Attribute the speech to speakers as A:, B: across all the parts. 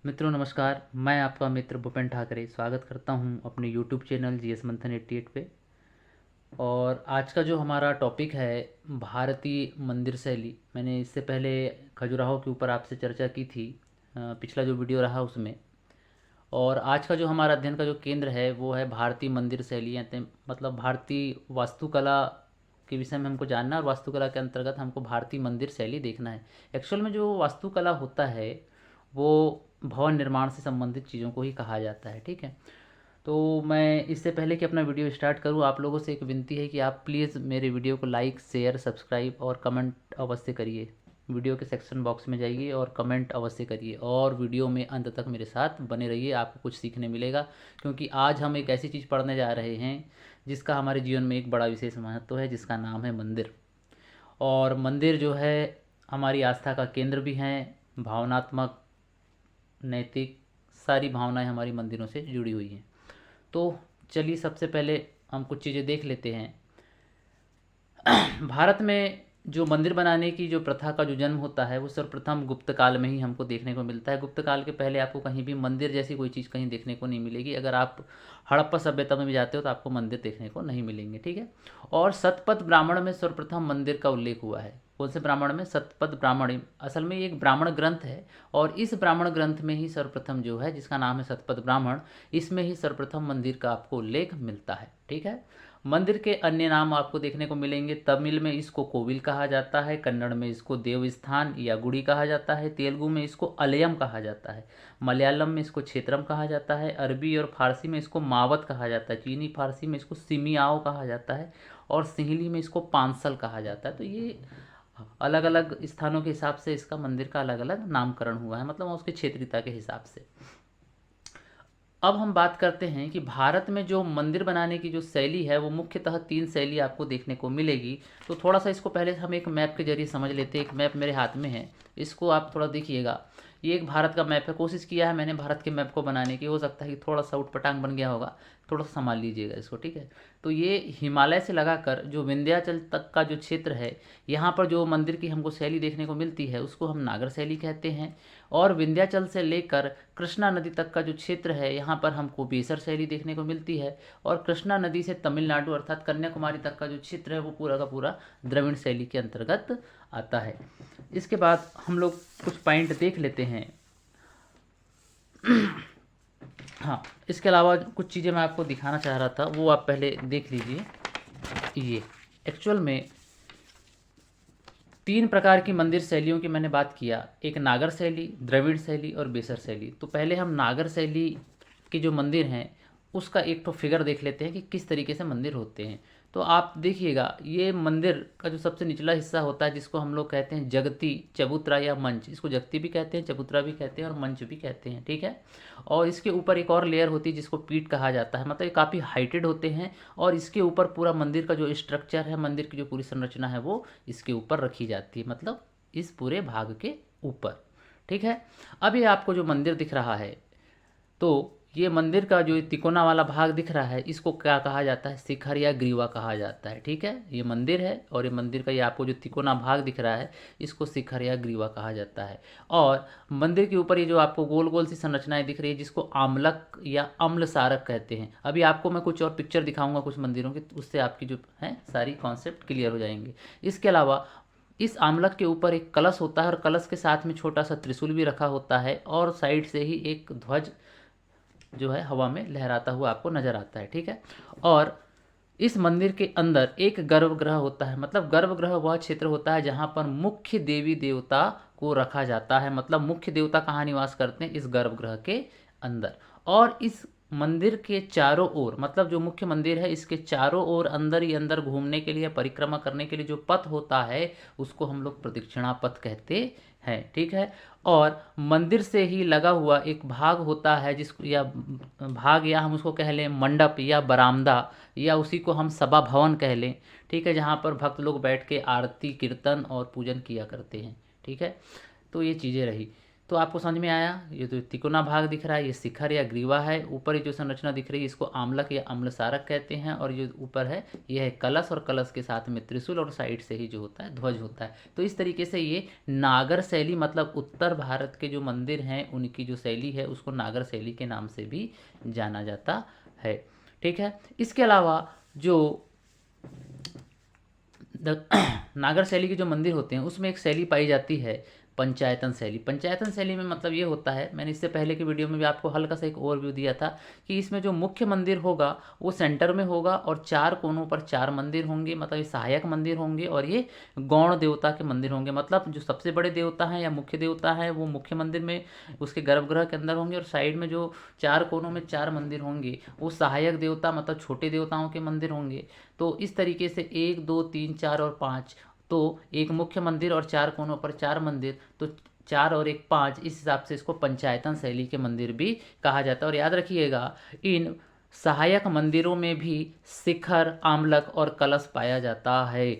A: मित्रों नमस्कार। मैं आपका मित्र भूपेन ठाकरे स्वागत करता हूं अपने यूट्यूब चैनल जीएस मंथन 88 पे। और आज का जो हमारा टॉपिक है भारतीय मंदिर शैली। मैंने इससे पहले खजुराहो के ऊपर आपसे चर्चा की थी, पिछला जो वीडियो रहा उसमें। और आज का जो हमारा अध्ययन का जो केंद्र है वो है भारतीय मंदिर शैली, मतलब भारतीय वास्तुकला के विषय में हमको जानना है। और वास्तुकला के अंतर्गत हमको भारतीय मंदिर शैली देखना है। एक्चुअल में जो वास्तुकला होता है वो भवन निर्माण से संबंधित चीज़ों को ही कहा जाता है, ठीक है। तो मैं इससे पहले कि अपना वीडियो स्टार्ट करूं, आप लोगों से एक विनती है कि आप प्लीज़ मेरे वीडियो को लाइक, शेयर, सब्सक्राइब और कमेंट अवश्य करिए। वीडियो के सेक्शन बॉक्स में जाइए और कमेंट अवश्य करिए, और वीडियो में अंत तक मेरे साथ बने रहिए, आपको कुछ सीखने मिलेगा। क्योंकि आज हम एक ऐसी चीज़ पढ़ने जा रहे हैं जिसका हमारे जीवन में एक बड़ा विशेष महत्व है, जिसका नाम है मंदिर। और मंदिर जो है हमारी आस्था का केंद्र भी हैं। भावनात्मक, नैतिक सारी भावनाएं हमारी मंदिरों से जुड़ी हुई हैं। तो चलिए सबसे पहले हम कुछ चीज़ें देख लेते हैं। भारत में जो मंदिर बनाने की जो प्रथा का जो जन्म होता है वो सर्वप्रथम गुप्त काल में ही हमको देखने को मिलता है। गुप्त काल के पहले आपको कहीं भी मंदिर जैसी कोई चीज़ कहीं देखने को नहीं मिलेगी। अगर आप हड़प्पा सभ्यता में भी जाते हो तो आपको मंदिर देखने को नहीं मिलेंगे, ठीक है। और सतपथ ब्राह्मण में सर्वप्रथम मंदिर का उल्लेख हुआ है। कौन से ब्राह्मण में? सतपथ ब्राह्मण। असल में ये एक ब्राह्मण ग्रंथ है, और इस ब्राह्मण ग्रंथ में ही सर्वप्रथम जो है, जिसका नाम है सतपथ ब्राह्मण, इसमें ही सर्वप्रथम मंदिर का आपको उल्लेख मिलता है, ठीक है। मंदिर के अन्य नाम आपको देखने को मिलेंगे। तमिल में इसको कोविल कहा जाता है, कन्नड़ में इसको देवस्थान या गुड़ी कहा जाता है, तेलुगु में इसको अलयम कहा जाता है, मलयालम में इसको क्षेत्रम कहा जाता है, अरबी और फारसी में इसको मावत कहा जाता है, चीनी फारसी में इसको सिमियाओ कहा जाता है, और सिंहली में इसको पांसल कहा जाता है। तो ये अलग अलग स्थानों के हिसाब से इसका मंदिर का अलग अलग नामकरण हुआ है, मतलब उसके क्षेत्रीयता के हिसाब से। अब हम बात करते हैं कि भारत में जो मंदिर बनाने की जो शैली है वो मुख्यतः 3 शैली आपको देखने को मिलेगी। तो थोड़ा सा इसको पहले हम एक मैप के जरिए समझ लेते हैं। एक मैप मेरे हाथ में है, इसको आप थोड़ा देखिएगा। ये एक भारत का मैप है। कोशिश किया है मैंने भारत के मैप को बनाने की, हो सकता है कि थोड़ा सा उटपटांग बन गया होगा, थोड़ा सा संभाल लीजिएगा इसको, ठीक है। तो ये हिमालय से लगाकर जो विंध्याचल तक का जो क्षेत्र है, यहाँ पर जो मंदिर की हमको शैली देखने को मिलती है उसको हम नागर शैली कहते हैं। और विंध्याचल से लेकर कृष्णा नदी तक का जो क्षेत्र है, यहाँ पर हमको बेसर शैली देखने को मिलती है। और कृष्णा नदी से तमिलनाडु अर्थात कन्याकुमारी तक का जो क्षेत्र है वो पूरा का पूरा द्रविड़ शैली के अंतर्गत आता है। इसके बाद हम लोग कुछ पॉइंट देख लेते हैं। हाँ, इसके अलावा कुछ चीज़ें मैं आपको दिखाना चाह रहा था, वो आप पहले देख लीजिए। ये एक्चुअल में 3 प्रकार की मंदिर शैलियों की मैंने बात किया। एक नागर शैली, द्रविड़ शैली और बेसर शैली। तो पहले हम नागर शैली के जो मंदिर हैं उसका एक तो फिगर देख लेते हैं कि किस तरीके से मंदिर होते हैं। तो आप देखिएगा, ये मंदिर का जो सबसे निचला हिस्सा होता है जिसको हम लोग कहते हैं जगती, चबूतरा या मंच। इसको जगती भी कहते हैं, चबूतरा भी कहते हैं और मंच भी कहते हैं, ठीक है। और इसके ऊपर एक और लेयर होती है जिसको पीठ कहा जाता है, मतलब ये काफ़ी हाइटेड होते हैं। और इसके ऊपर पूरा मंदिर का जो स्ट्रक्चर है, मंदिर की जो पूरी संरचना है वो इसके ऊपर रखी जाती है, मतलब इस पूरे भाग के ऊपर, ठीक है। अब ये आपको जो मंदिर दिख रहा है, तो ये मंदिर का जो तिकोना वाला भाग दिख रहा है इसको क्या कहा जाता है? शिखर या ग्रीवा कहा जाता है, ठीक है। ये मंदिर है और ये मंदिर का ये आपको जो तिकोना भाग दिख रहा है इसको शिखर या ग्रीवा कहा जाता है। और मंदिर के ऊपर ये जो आपको गोल गोल सी संरचनाएं दिख रही है जिसको आमलक या अम्ल सारक कहते हैं। अभी आपको मैं कुछ और पिक्चर दिखाऊंगा कुछ मंदिरों की, उससे आपकी जो है सारी कॉन्सेप्ट क्लियर हो जाएंगे। इसके अलावा इस आमलक के ऊपर एक कलश होता है और कलश के साथ में छोटा सा त्रिशूल भी रखा होता है, और साइड से ही एक ध्वज जो है हवा में लहराता हुआ आपको नजर आता है, ठीक है। और इस मंदिर के अंदर एक गर्भगृह होता है, मतलब गर्भगृह वह क्षेत्र होता है जहाँ पर मुख्य देवी देवता को रखा जाता है। मतलब मुख्य देवता कहाँ निवास करते हैं? इस गर्भगृह के अंदर। और इस मंदिर के चारों ओर, मतलब जो मुख्य मंदिर है इसके चारों ओर अंदर ही अंदर घूमने के लिए, परिक्रमा करने के लिए जो पथ होता है उसको हम लोग प्रदक्षिणा पथ कहते हैं, ठीक है। और मंदिर से ही लगा हुआ एक भाग होता है जिसको या भाग, या हम उसको कह लें मंडप या बरामदा, या उसी को हम सभा भवन कह लें, ठीक है, जहाँ पर भक्त लोग बैठ के आरती, कीर्तन और पूजन किया करते हैं, ठीक है। तो ये चीज़ें रही। तो आपको समझ में आया, ये जो तिकोना भाग दिख रहा है ये शिखर या ग्रीवा है, ऊपर ये जो संरचना दिख रही है इसको आम्लक या अम्लसारक कहते हैं, और जो ऊपर है ये है कलश, और कलश के साथ में त्रिशूल, और साइड से ही जो होता है ध्वज होता है। तो इस तरीके से ये नागर शैली, मतलब उत्तर भारत के जो मंदिर हैं उनकी जो शैली है उसको नागर शैली के नाम से भी जाना जाता है। ठीक है, इसके अलावा जो नागर शैली के जो मंदिर होते हैं उसमें एक शैली पाई जाती है पंचायतन शैली। पंचायतन शैली में मतलब ये होता है, मैंने इससे पहले की वीडियो में भी आपको हल्का सा एक ओवरव्यू दिया था कि इसमें जो मुख्य मंदिर होगा वो सेंटर में होगा और चार कोनों पर चार मंदिर होंगे, मतलब ये सहायक मंदिर होंगे, और ये गौण देवता के मंदिर होंगे, मतलब जो सबसे बड़े देवता हैं या मुख्य देवता हैं वो मुख्य मंदिर में उसके गर्भगृह के अंदर होंगे, और साइड में जो चार कोनों में चार मंदिर होंगे वो सहायक देवता मतलब छोटे देवताओं के मंदिर होंगे। तो इस तरीके से 1 2 3 4 और 5, तो एक मुख्य मंदिर और चार कोनों पर चार मंदिर, तो 4 और 1 5, इस हिसाब से इसको पंचायतन शैली के मंदिर भी कहा जाता है। और याद रखिएगा इन सहायक मंदिरों में भी शिखर, आम्लक और कलश पाया जाता है।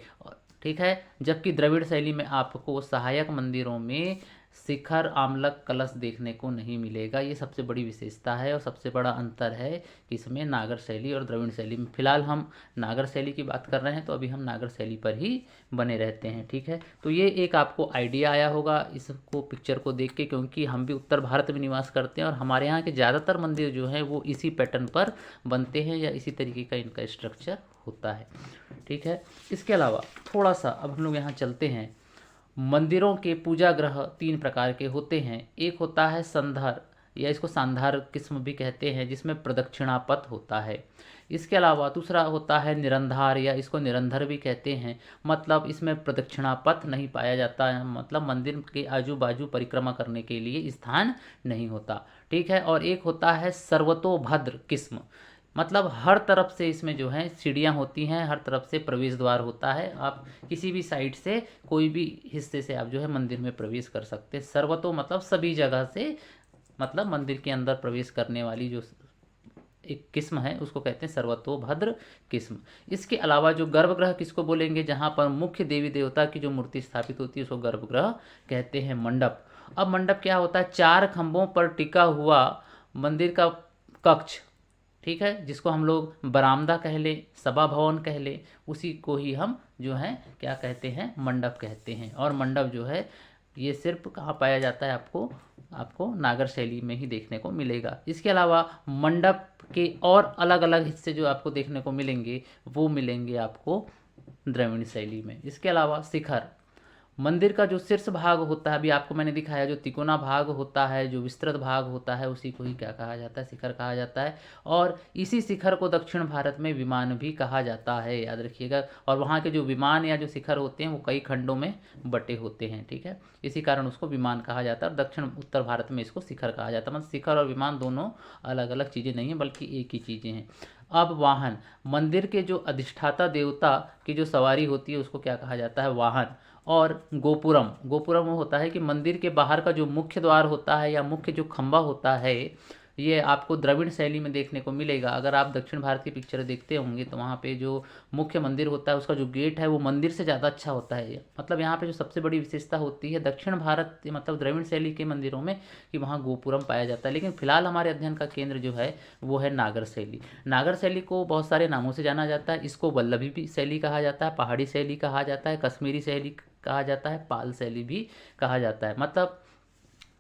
A: ठीक है, जबकि द्रविड़ शैली में आपको सहायक मंदिरों में शिखर, आम्लक, कलश देखने को नहीं मिलेगा। ये सबसे बड़ी विशेषता है और सबसे बड़ा अंतर है कि इसमें नागर शैली और द्रविड़ शैली में। फिलहाल हम नागर शैली की बात कर रहे हैं तो अभी हम नागर शैली पर ही बने रहते हैं। ठीक है, तो ये एक आपको आइडिया आया होगा इसको पिक्चर को देख के, क्योंकि हम भी उत्तर भारत में निवास करते हैं और हमारे यहाँ के ज़्यादातर मंदिर जो हैं वो इसी पैटर्न पर बनते हैं या इसी तरीके का इनका स्ट्रक्चर होता है। ठीक है, इसके अलावा थोड़ा सा अब हम लोग यहाँ चलते हैं। मंदिरों के पूजा ग्रह 3 प्रकार के होते हैं। एक होता है संधार या इसको सांधार किस्म भी कहते हैं, जिसमें प्रदक्षिणापथ होता है। इसके अलावा दूसरा होता है निरंधार या इसको निरंधर भी कहते हैं, मतलब इसमें प्रदक्षिणापथ नहीं पाया जाता है, मतलब मंदिर के आजू बाजू परिक्रमा करने के लिए स्थान नहीं होता। ठीक है, और एक होता है सर्वतोभद्र किस्म, मतलब हर तरफ से इसमें जो है सीढ़ियाँ होती हैं, हर तरफ से प्रवेश द्वार होता है, आप किसी भी साइड से कोई भी हिस्से से आप जो है मंदिर में प्रवेश कर सकते हैं। सर्वतो मतलब सभी जगह से, मतलब मंदिर के अंदर प्रवेश करने वाली जो एक किस्म है उसको कहते हैं सर्वतोभद्र किस्म। इसके अलावा जो गर्भगृह किसको बोलेंगे, जहाँ पर मुख्य देवी देवता की जो मूर्ति स्थापित होती है उसको गर्भगृह कहते हैं। मंडप, अब मंडप क्या होता है, 4 खंभों पर टिका हुआ मंदिर का कक्ष, ठीक है, जिसको हम लोग बरामदा कह लें, सभा भवन कह लें, उसी को ही हम जो है क्या कहते हैं, मंडप कहते हैं। और मंडप जो है ये सिर्फ कहाँ पाया जाता है, आपको नागर शैली में ही देखने को मिलेगा। इसके अलावा मंडप के और अलग अलग हिस्से जो आपको देखने को मिलेंगे वो मिलेंगे आपको द्रविड़ शैली में। इसके अलावा शिखर, मंदिर का जो शीर्ष भाग होता है, अभी आपको मैंने दिखाया, जो तिकोना भाग होता है, जो विस्तृत भाग होता है, उसी को ही क्या कहा जाता है, शिखर कहा जाता है। और इसी शिखर को दक्षिण भारत में विमान भी कहा जाता है, याद रखिएगा। और वहाँ के जो विमान या जो शिखर होते हैं वो कई खंडों में बटे होते हैं। ठीक है, इसी कारण उसको विमान कहा जाता है, और दक्षिण उत्तर भारत में इसको शिखर कहा जाता है। मतलब शिखर और विमान दोनों अलग अलग चीज़ें नहीं हैं, बल्कि एक ही चीज़ें हैं। अब वाहन, मंदिर के जो अधिष्ठाता देवता की जो सवारी होती है उसको क्या कहा जाता है, वाहन। और गोपुरम, गोपुरम वो होता है कि मंदिर के बाहर का जो मुख्य द्वार होता है या मुख्य जो खंभा होता है, ये आपको द्रविड़ शैली में देखने को मिलेगा। अगर आप दक्षिण भारत की पिक्चर देखते होंगे तो वहाँ पे जो मुख्य मंदिर होता है उसका जो गेट है वो मंदिर से ज़्यादा अच्छा होता है। मतलब यहाँ पे जो सबसे बड़ी विशेषता होती है दक्षिण भारत मतलब द्रविड़ शैली के मंदिरों में कि वहाँ गोपुरम पाया जाता है। लेकिन फिलहाल हमारे अध्ययन का केंद्र जो है वो है नागर शैली। नागर शैली को बहुत सारे नामों से जाना जाता है। इसको वल्लभी शैली कहा जाता है, पहाड़ी शैली कहा जाता है, कश्मीरी शैली कहा जाता है, पाल शैली भी कहा जाता है। मतलब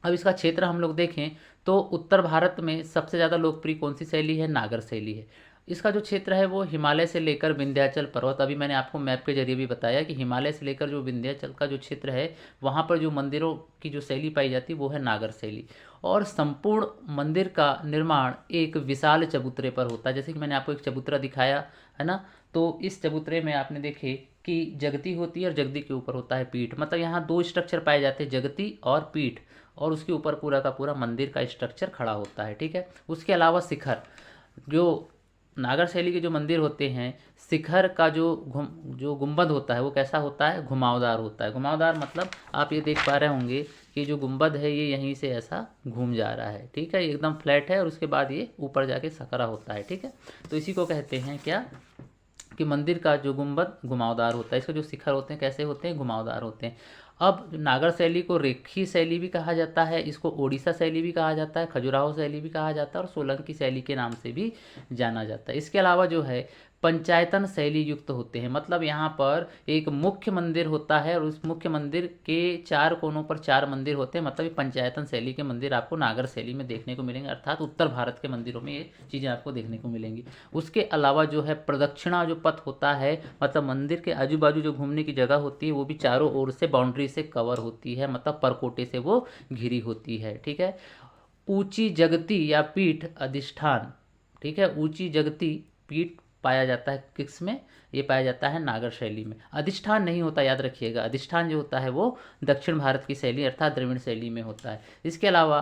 A: अब इसका क्षेत्र हम लोग देखें तो उत्तर भारत में सबसे ज़्यादा लोकप्रिय कौन सी शैली है, नागर शैली है। इसका जो क्षेत्र है वो हिमालय से लेकर विंध्याचल पर्वत, अभी मैंने आपको मैप के जरिए भी बताया कि हिमालय से लेकर जो विंध्याचल का जो क्षेत्र है वहाँ पर जो मंदिरों की जो शैली पाई जाती है वो है नागर शैली। और संपूर्ण मंदिर का निर्माण एक विशाल चबूतरे पर होता है। जैसे कि मैंने आपको एक चबूतरा दिखाया है ना, तो इस चबूतरे में आपने देखे कि जगती होती है और जगती के ऊपर होता है पीठ। मतलब यहाँ 2 स्ट्रक्चर पाए जाते हैं, जगती और पीठ, और उसके ऊपर पूरा का पूरा मंदिर का स्ट्रक्चर खड़ा होता है। ठीक है, उसके अलावा शिखर, जो नागर शैली के जो मंदिर होते हैं, शिखर का जो गुंबद होता है वो कैसा होता है, घुमावदार होता है। घुमावदार मतलब आप ये देख पा रहे होंगे कि जो गुंबद है ये यहीं से ऐसा घूम जा रहा है। ठीक है, एकदम फ्लैट है और उसके बाद ये ऊपर जाके सकरा होता है। ठीक है, तो इसी को कहते हैं क्या कि मंदिर का जो गुंबद घुमावदार होता है। इसके जो शिखर होते हैं कैसे होते हैं, घुमावदार होते हैं। अब नागर शैली को रेखी शैली भी कहा जाता है, इसको ओडिशा शैली भी कहा जाता है, खजुराहो शैली भी कहा जाता है और सोलंकी शैली के नाम से भी जाना जाता है। इसके अलावा जो है पंचायतन शैली युक्त होते हैं, मतलब यहाँ पर एक मुख्य मंदिर होता है और उस मुख्य मंदिर के चार कोनों पर चार मंदिर होते हैं, मतलब ये पंचायतन शैली के मंदिर आपको नागर शैली में देखने को मिलेंगे, अर्थात उत्तर भारत के मंदिरों में ये चीज़ें आपको देखने को मिलेंगी। उसके अलावा जो है प्रदक्षिणा जो पथ होता है, मतलब मंदिर के आजू बाजू जो घूमने की जगह होती है वो भी चारों ओर से बाउंड्री से कवर होती है, मतलब परकोटे से वो घिरी होती है। ठीक है। ऊंची जगती या पीठ अधिष्ठान, ठीक है, ऊंची जगती पीठ पाया जाता है किस में, ये पाया जाता है नागर शैली में। अधिष्ठान नहीं होता, याद रखिएगा, अधिष्ठान जो होता है वो दक्षिण भारत की शैली अर्थात द्रविड़ शैली में होता है। इसके अलावा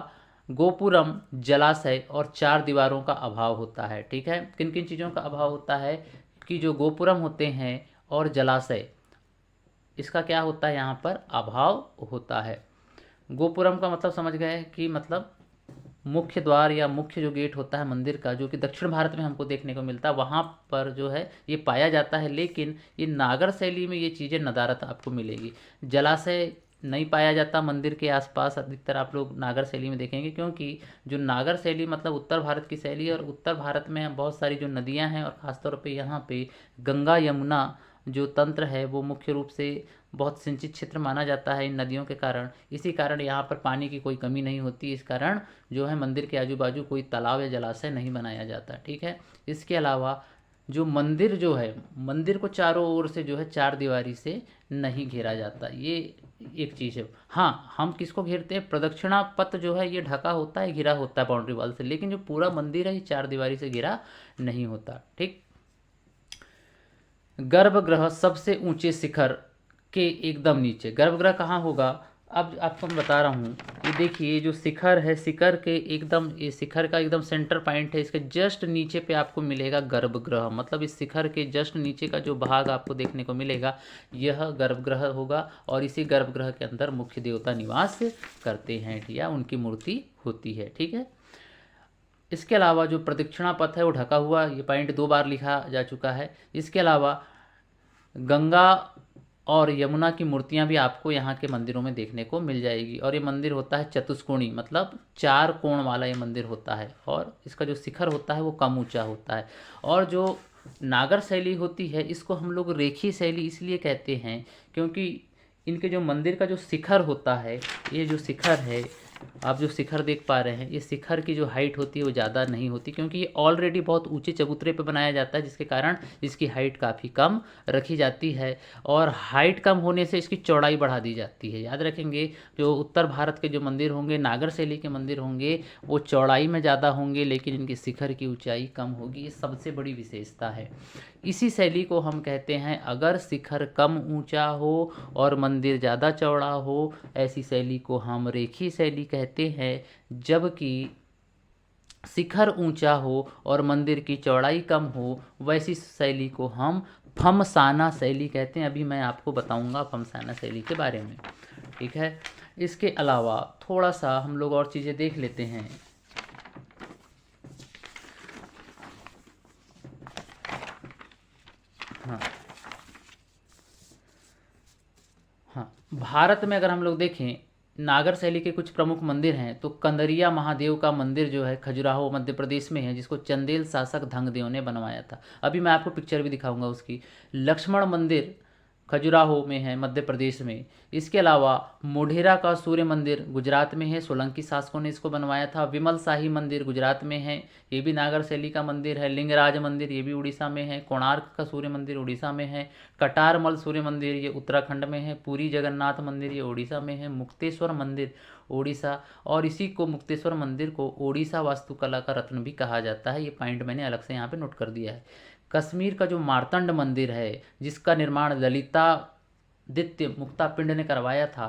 A: गोपुरम, जलाशय और चार दीवारों का अभाव होता है। ठीक है। किन किन चीज़ों का अभाव होता है कि जो गोपुरम होते हैं और जलाशय, इसका क्या होता है यहाँ पर अभाव होता है। गोपुरम का मतलब समझ गए कि मतलब मुख्य द्वार या मुख्य जो गेट होता है मंदिर का, जो कि दक्षिण भारत में हमको देखने को मिलता है, वहाँ पर जो है ये पाया जाता है, लेकिन ये नागर शैली में ये चीज़ें नदारत आपको मिलेगी। जलाशय नहीं पाया जाता मंदिर के आसपास, अधिकतर आप लोग नागर शैली में देखेंगे, क्योंकि जो नागर शैली मतलब उत्तर भारत की शैली है और उत्तर भारत में बहुत सारी जो नदियाँ हैं और ख़ासतौर पर यहाँ पे गंगा यमुना जो तंत्र है वो मुख्य रूप से बहुत सिंचित क्षेत्र माना जाता है इन नदियों के कारण। इसी कारण यहाँ पर पानी की कोई कमी नहीं होती, इस कारण जो है मंदिर के आजू बाजू कोई तालाब या जलाशय नहीं बनाया जाता। ठीक है। इसके अलावा जो मंदिर जो है, मंदिर को चारों ओर से जो है चार दीवारी से नहीं घेरा जाता, ये एक चीज़ है। हाँ, हम किसको घेरते हैं, प्रदक्षिणा पथ जो है ये ढका होता है, घिरा होता है बाउंड्री वॉल से, लेकिन जो पूरा मंदिर है ये चार दीवारी से घिरा नहीं होता। ठीक। गर्भगृह सबसे ऊंचे शिखर के एकदम नीचे, गर्भगृह कहाँ होगा, अब आपको मैं बता रहा हूँ। ये देखिए जो शिखर है, शिखर के एकदम, ये शिखर का एकदम सेंटर पॉइंट है, इसके जस्ट नीचे पे आपको मिलेगा गर्भगृह, मतलब इस शिखर के जस्ट नीचे का जो भाग आपको देखने को मिलेगा यह गर्भगृह होगा और इसी गर्भगृह के अंदर मुख्य देवता निवास करते हैं या उनकी मूर्ति होती है। ठीक है। इसके अलावा जो प्रदक्षिणा पथ है वो ढका हुआ, ये पॉइंट 2 बार लिखा जा चुका है। इसके अलावा गंगा और यमुना की मूर्तियां भी आपको यहाँ के मंदिरों में देखने को मिल जाएगी और ये मंदिर होता है चतुष्कोणी, मतलब चार कोण वाला ये मंदिर होता है और इसका जो शिखर होता है वो कम ऊंचा होता है। और जो नागर शैली होती है इसको हम लोग रेखी शैली इसलिए कहते हैं क्योंकि इनके जो मंदिर का जो शिखर होता है, ये जो शिखर है आप जो शिखर देख पा रहे हैं, ये शिखर की जो हाइट होती है वो ज़्यादा नहीं होती, क्योंकि ये ऑलरेडी बहुत ऊंचे चबूतरे पे बनाया जाता है, जिसके कारण इसकी हाइट काफ़ी कम रखी जाती है और हाइट कम होने से इसकी चौड़ाई बढ़ा दी जाती है। याद रखेंगे जो उत्तर भारत के जो मंदिर होंगे, नागर शैली के मंदिर होंगे, वो चौड़ाई में ज़्यादा होंगे लेकिन इनकी शिखर की ऊंचाई कम होगी, ये सबसे बड़ी विशेषता है। इसी शैली को हम कहते हैं, अगर शिखर कम ऊंचा हो और मंदिर ज़्यादा चौड़ा हो, ऐसी शैली को हम रेखी शैली कहते हैं। जबकि शिखर ऊंचा हो और मंदिर की चौड़ाई कम हो, वैसी शैली को हम फमसाना शैली कहते हैं। अभी मैं आपको बताऊंगा फमसाना शैली के बारे में। ठीक है। इसके अलावा थोड़ा सा हम लोग और चीज़ें देख लेते हैं। हाँ हाँ, भारत में अगर हम लोग देखें नागर शैली के कुछ प्रमुख मंदिर हैं तो कंदरिया महादेव का मंदिर जो है खजुराहो मध्य प्रदेश में है, जिसको चंदेल शासक धंगदेव ने बनवाया था। अभी मैं आपको पिक्चर भी दिखाऊंगा उसकी। लक्ष्मण मंदिर खजुराहो में है मध्य प्रदेश में। इसके अलावा मोढेरा का सूर्य मंदिर गुजरात में है, सोलंकी शासकों ने इसको बनवाया था। विमल शाही मंदिर गुजरात में है, ये भी नागर शैली का मंदिर है। लिंगराज मंदिर ये भी उड़ीसा में है। कोणार्क का सूर्य मंदिर उड़ीसा में है। कटारमल सूर्य मंदिर ये उत्तराखंड में है। पुरी जगन्नाथ मंदिर ये उड़ीसा में है। मुक्तेश्वर मंदिर ओडिशा, और इसी को मुक्तेश्वर मंदिर को ओडिशा वास्तुकला का रत्न भी कहा जाता है। ये पॉइंट मैंने अलग से यहाँ पे नोट कर दिया है। कश्मीर का जो मार्तंड मंदिर है, जिसका निर्माण ललितादित्य मुक्तापिंड ने करवाया था,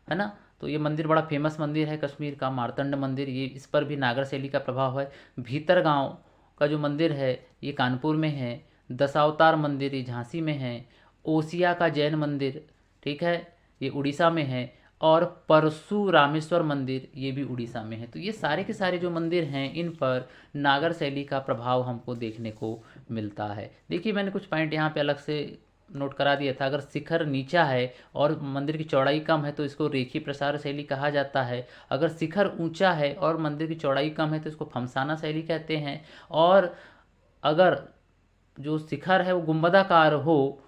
A: है ना, तो ये मंदिर बड़ा फेमस मंदिर है कश्मीर का मार्तंड मंदिर, ये इस पर भी नागर शैली का प्रभाव है। भीतरगांव का जो मंदिर है ये कानपुर में है। दशावतार मंदिर ये झांसी में है। ओसिया का जैन मंदिर, ठीक है, ये उड़ीसा में है। और परशुरामेश्वर मंदिर ये भी उड़ीसा में है। तो ये सारे के सारे जो मंदिर हैं इन पर नागर शैली का प्रभाव हमको देखने को मिलता है। देखिए मैंने कुछ पॉइंट यहाँ पे अलग से नोट करा दिया था, अगर शिखर नीचा है और मंदिर की चौड़ाई कम है तो इसको रेखी प्रसार शैली कहा जाता है। अगर शिखर ऊंचा है और मंदिर की चौड़ाई कम है तो इसको फमसाना शैली कहते हैं। और अगर जो शिखर है वो गुंबदाकार हो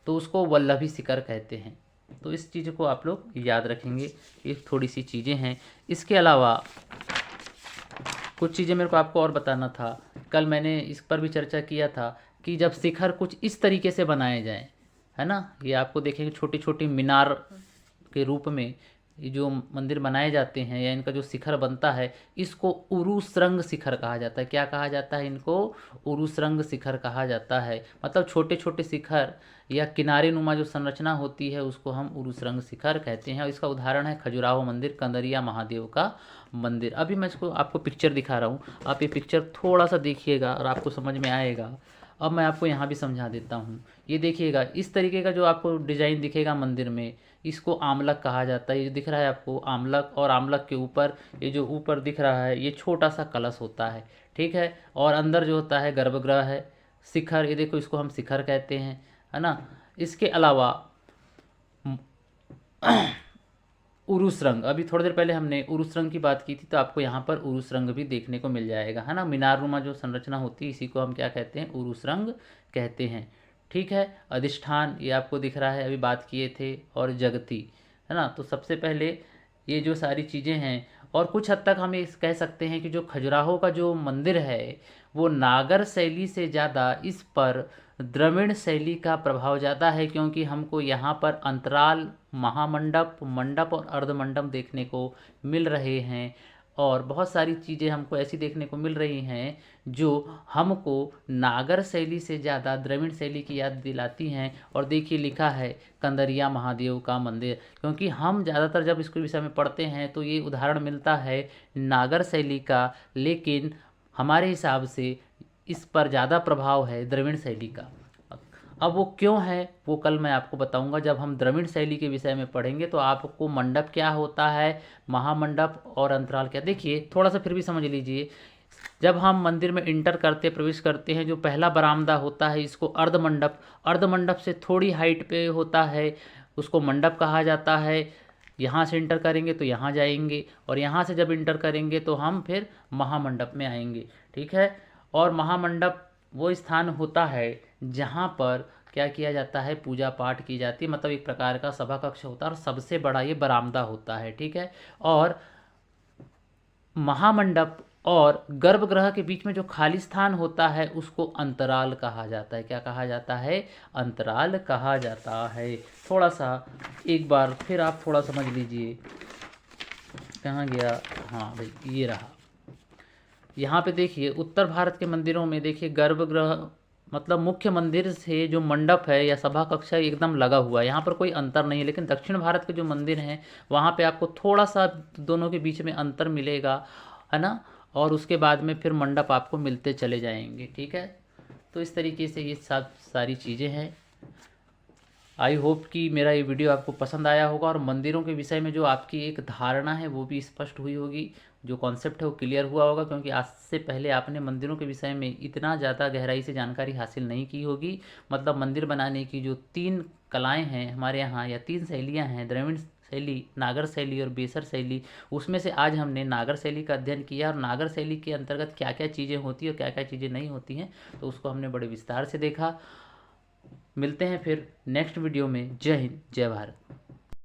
A: तो उसको वल्लभी शिखर कहते हैं। तो इस चीज़ को आप लोग याद रखेंगे, ये थोड़ी सी चीज़ें हैं। इसके अलावा कुछ चीज़ें मेरे को आपको और बताना था, कल मैंने इस पर भी चर्चा किया था कि जब शिखर कुछ इस तरीके से बनाए जाएं, है ना, ये आपको देखेंगे छोटी छोटी मीनार के रूप में ये जो मंदिर बनाए जाते हैं या इनका जो शिखर बनता है, इसको उरुश्रृंग शिखर कहा जाता है। क्या कहा जाता है इनको? उरुश्रृंग शिखर कहा जाता है। मतलब छोटे छोटे शिखर या किनारे नुमा जो संरचना होती है उसको हम उरुश्रृंग शिखर कहते हैं। और इसका उदाहरण है खजुराहो मंदिर, कंदरिया महादेव का मंदिर। अभी मैं इसको आपको पिक्चर दिखा रहा हूँ, आप ये पिक्चर थोड़ा सा देखिएगा और आपको समझ में आएगा। अब मैं आपको यहाँ भी समझा देता हूँ। ये देखिएगा, इस तरीके का जो आपको डिजाइन दिखेगा मंदिर में, इसको आमलक कहा जाता है। ये जो दिख रहा है आपको आमलक, और आमलक के ऊपर ये जो ऊपर दिख रहा है ये छोटा सा कलश होता है, ठीक है। और अंदर जो होता है गर्भगृह है, शिखर, ये देखो इसको हम शिखर कहते हैं, है ना। इसके अलावा उरुश्रृंग, अभी थोड़ी देर पहले हमने उरुश्रृंग की बात की थी, तो आपको यहाँ पर उरुश्रृंग भी देखने को मिल जाएगा, है ना। मीनार-नुमा जो संरचना होती है इसी को हम क्या कहते हैं? उरुश्रृंग कहते हैं, ठीक है। अधिष्ठान ये आपको दिख रहा है, अभी बात किए थे। और जगती, है ना। तो सबसे पहले ये जो सारी चीज़ें हैं, और कुछ हद तक हम ये कह सकते हैं कि जो खजुराहो का जो मंदिर है वो नागर शैली से ज़्यादा इस पर द्रविड़ शैली का प्रभाव ज़्यादा है, क्योंकि हमको यहाँ पर अंतराल, महामंडप, मंडप और अर्धमंडप देखने को मिल रहे हैं। और बहुत सारी चीज़ें हमको ऐसी देखने को मिल रही हैं जो हमको नागर शैली से ज़्यादा द्रविड़ शैली की याद दिलाती हैं। और देखिए लिखा है कंदरिया महादेव का मंदिर, क्योंकि हम ज़्यादातर जब इसके विषय में पढ़ते हैं तो ये उदाहरण मिलता है नागर शैली का, लेकिन हमारे हिसाब से इस पर ज़्यादा प्रभाव है द्रविड़ शैली का। अब वो क्यों है वो कल मैं आपको बताऊंगा। जब हम द्रविड़ शैली के विषय में पढ़ेंगे तो आपको मंडप क्या होता है, महामंडप और अंतराल क्या, देखिए थोड़ा सा फिर भी समझ लीजिए। जब हम मंदिर में इंटर करते प्रवेश करते हैं, जो पहला बरामदा होता है इसको अर्धमंडप, अर्धमंडप से थोड़ी हाइट पे होता है, उसको मंडप कहा जाता है। यहाँ से इंटर करेंगे तो यहाँ जाएंगे, और यहाँ से जब इंटर करेंगे तो हम फिर महामंडप में आएंगे, ठीक है। और महामंडप वो स्थान होता है जहाँ पर क्या किया जाता है? पूजा पाठ की जाती है, मतलब एक प्रकार का सभा कक्ष होता है, और सबसे बड़ा ये बरामदा होता है, ठीक है। और महामंडप और गर्भगृह के बीच में जो खाली स्थान होता है उसको अंतराल कहा जाता है। क्या कहा जाता है? अंतराल कहा जाता है। थोड़ा सा एक बार फिर आप थोड़ा समझ लीजिए, कहाँ गया? हाँ भाई ये रहा। यहाँ पे देखिए उत्तर भारत के मंदिरों में देखिए गर्भगृह मतलब मुख्य मंदिर से जो मंडप है या सभा कक्ष है एकदम लगा हुआ है, यहाँ पर कोई अंतर नहीं है। लेकिन दक्षिण भारत के जो मंदिर हैं वहाँ पे आपको थोड़ा सा दोनों के बीच में अंतर मिलेगा, है ना। और उसके बाद में फिर मंडप आपको मिलते चले जाएंगे, ठीक है। तो इस तरीके से ये सब सारी चीज़ें हैं। आई होप कि मेरा ये वीडियो आपको पसंद आया होगा, और मंदिरों के विषय में जो आपकी एक धारणा है वो भी स्पष्ट हुई होगी, जो कॉन्सेप्ट है वो क्लियर हुआ होगा, क्योंकि आज से पहले आपने मंदिरों के विषय में इतना ज़्यादा गहराई से जानकारी हासिल नहीं की होगी। मतलब मंदिर बनाने की जो 3 कलाएँ हैं हमारे यहाँ, या 3 शैलियाँ हैं, द्रविड़ शैली, नागर शैली और बेसर शैली, उसमें से आज हमने नागर शैली का अध्ययन किया। और नागर शैली के अंतर्गत क्या क्या चीज़ें होती हैं और क्या क्या चीज़ें नहीं होती हैं, तो उसको हमने बड़े विस्तार से देखा। मिलते हैं फिर नेक्स्ट वीडियो में। जय हिंद, जय भारत।